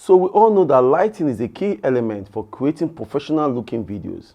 So we all know that lighting is a key element for creating professional looking videos.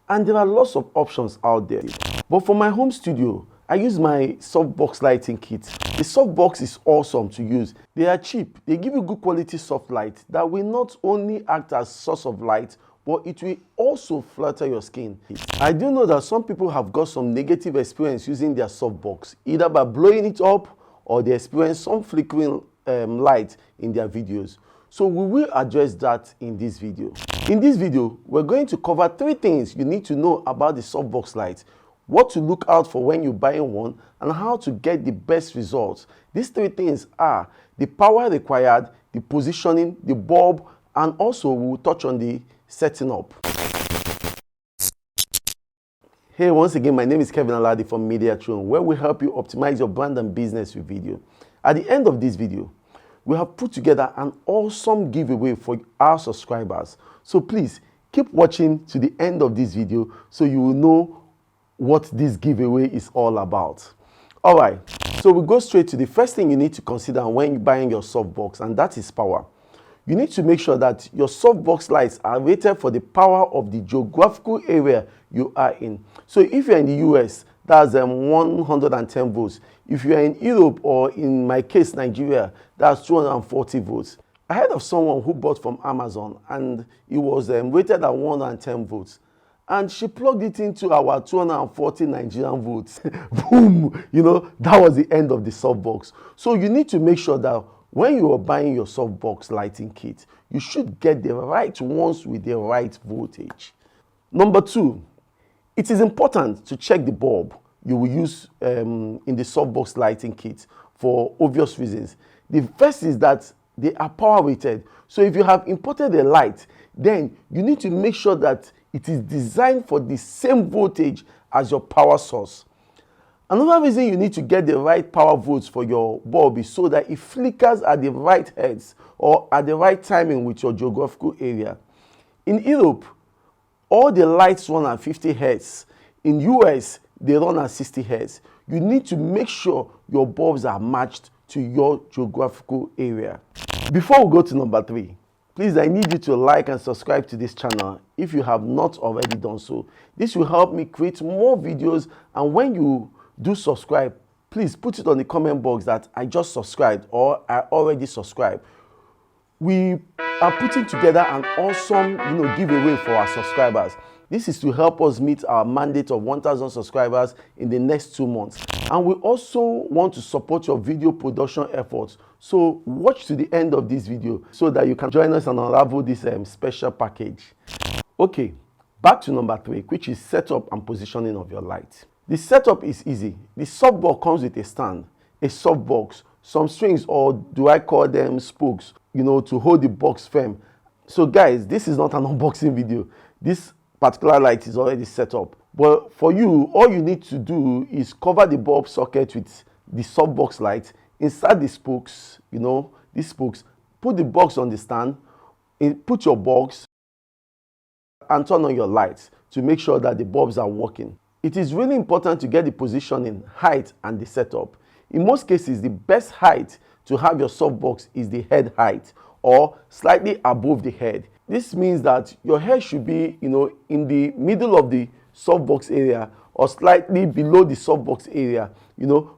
And there are lots of options out there. But for my home studio, I use my Softbox lighting kit. The Softbox is awesome to use. They are cheap. They give you good quality soft light that will not only act as source of light, but it will also flatter your skin. I do know that some people have got some negative experience using their Softbox, either by blowing it up or they experience some flickering light in their videos. So we will address that in this video. In this video, we're going to cover 3 things you need to know about the Softbox light, what to look out for when you're buying one, and how to get the best results. These 3 things are the power required, the positioning, the bulb, and also we'll touch on the setting up. Hey, once again, my name is Kevin Aladi from Mediatrone, where we help you optimize your brand and business with video. At the end of this video, we have put together an awesome giveaway for our subscribers. So please keep watching to the end of this video so you will know what this giveaway is all about. All right, so we go straight to the first thing you need to consider when you're buying your softbox, and that is power. You need to make sure that your softbox lights are rated for the power of the geographical area you are in. So if you're in the US, that's 110 volts. If you're in Europe, or in my case, Nigeria, that's 240 volts. I heard of someone who bought from Amazon and it was rated at 110 volts. And she plugged it into our 240 Nigerian volts. Boom! You know, that was the end of the softbox. So you need to make sure that when you are buying your softbox lighting kit, you should get the right ones with the right voltage. Number 2, it is important to check the bulb you will use in the softbox lighting kit for obvious reasons. The first is that they are power rated. So if you have imported a light, then you need to make sure that it is designed for the same voltage as your power source. Another reason you need to get the right power volts for your bulb is so that it flickers at the right hertz or at the right timing with your geographical area. In Europe, all the lights run at 50 hertz. In US, they run at 60 hertz. You need to make sure your bulbs are matched to your geographical area. Before we go to number 3, please, I need you to like and subscribe to this channel if you have not already done so. This will help me create more videos, and when you do subscribe, please put it on the comment box that I just subscribed or I already subscribed. We are putting together an awesome giveaway for our subscribers. This is to help us meet our mandate of 1,000 subscribers in the next 2 months. And we also want to support your video production efforts. So watch to the end of this video so that you can join us and unravel this special package. Okay, back to number 3, which is setup and positioning of your light. The setup is easy. The softbox comes with a stand, a softbox, some strings, or do I call them spokes, to hold the box firm. So guys, this is not an unboxing video. This particular light is already set up. But for you, all you need to do is cover the bulb socket with the softbox light, insert the spokes, these spokes, put the box on the stand, put your box, and turn on your lights to make sure that the bulbs are working. It is really important to get the positioning, height, and the setup. In most cases, the best height to have your softbox is the head height, or slightly above the head. This means that your head should be, in the middle of the softbox area or slightly below the softbox area.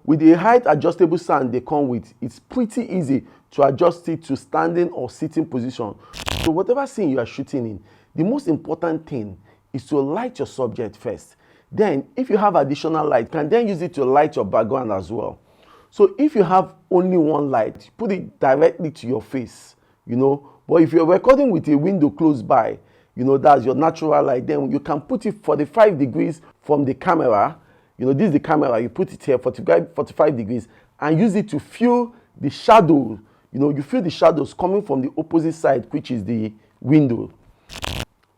With the height adjustable stand they come with, it's pretty easy to adjust it to standing or sitting position. So whatever scene you are shooting in, the most important thing is to light your subject first. Then, if you have additional light, you can then use it to light your background as well. So if you have only one light, put it directly to your face, But if you're recording with a window close by, that's your natural light, then you can put it 45 degrees from the camera. This is the camera, you put it here 45 degrees and use it to feel the shadow. You feel the shadows coming from the opposite side, which is the window.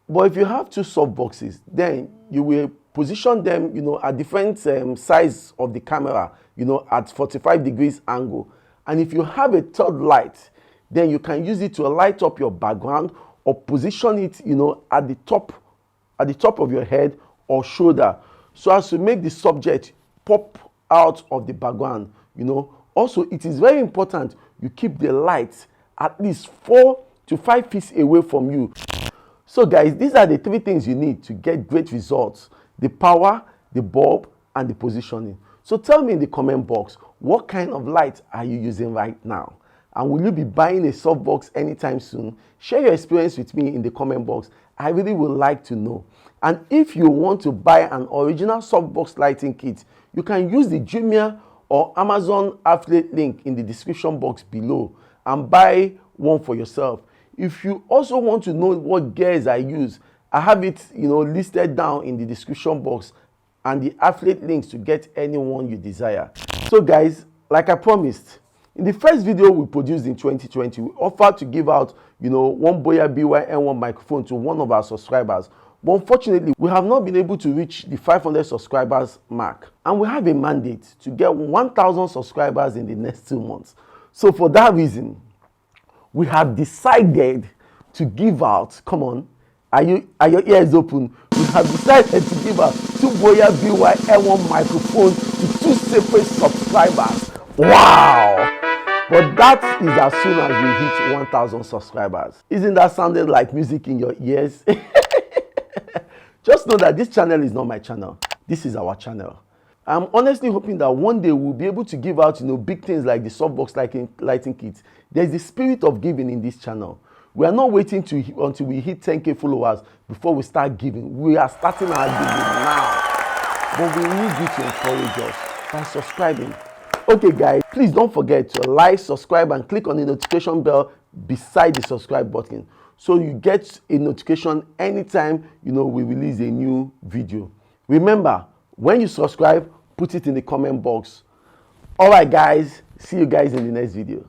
But if you have 2 soft boxes, then you will position them, at different size of the camera, at 45 degrees angle. And if you have a third light, then you can use it to light up your background or position it, at the top of your head or shoulder, so as to make the subject pop out of the background. Also, it is very important you keep the light at least 4 to 5 feet away from you. So guys, these are the 3 things you need to get great results: the power, the bulb, and the positioning. So tell me in the comment box, what kind of light are you using right now? And will you be buying a softbox anytime soon? Share your experience with me in the comment box. I really would like to know. And if you want to buy an original softbox lighting kit, you can use the Jumia or Amazon affiliate link in the description box below and buy one for yourself. If you also want to know what gears I use, I have it listed down in the description box and the affiliate links to get any one you desire. So guys, like I promised, in the first video we produced in 2020, we offered to give out one Boya BY-N1 microphone to one of our subscribers. But unfortunately, we have not been able to reach the 500 subscribers mark. And we have a mandate to get 1,000 subscribers in the next 2 months. So for that reason, we have decided to give out, come on, are your ears open? We have decided to give out 2 Boya BY-N1 microphones to 2 separate subscribers. Wow! But that is as soon as we hit 1,000 subscribers. Isn't that sounding like music in your ears? Just know that this channel is not my channel. This is our channel. I'm honestly hoping that one day we'll be able to give out big things like the softbox lighting kits. There's the spirit of giving in this channel. We are not waiting until we hit 10K followers before we start giving. We are starting our giving now. But we need you to encourage us by subscribing. Okay guys, please don't forget to like, subscribe, and click on the notification bell beside the subscribe button so you get a notification anytime we release a new video. Remember, when you subscribe, put it in the comment box. All right guys, see you guys in the next video.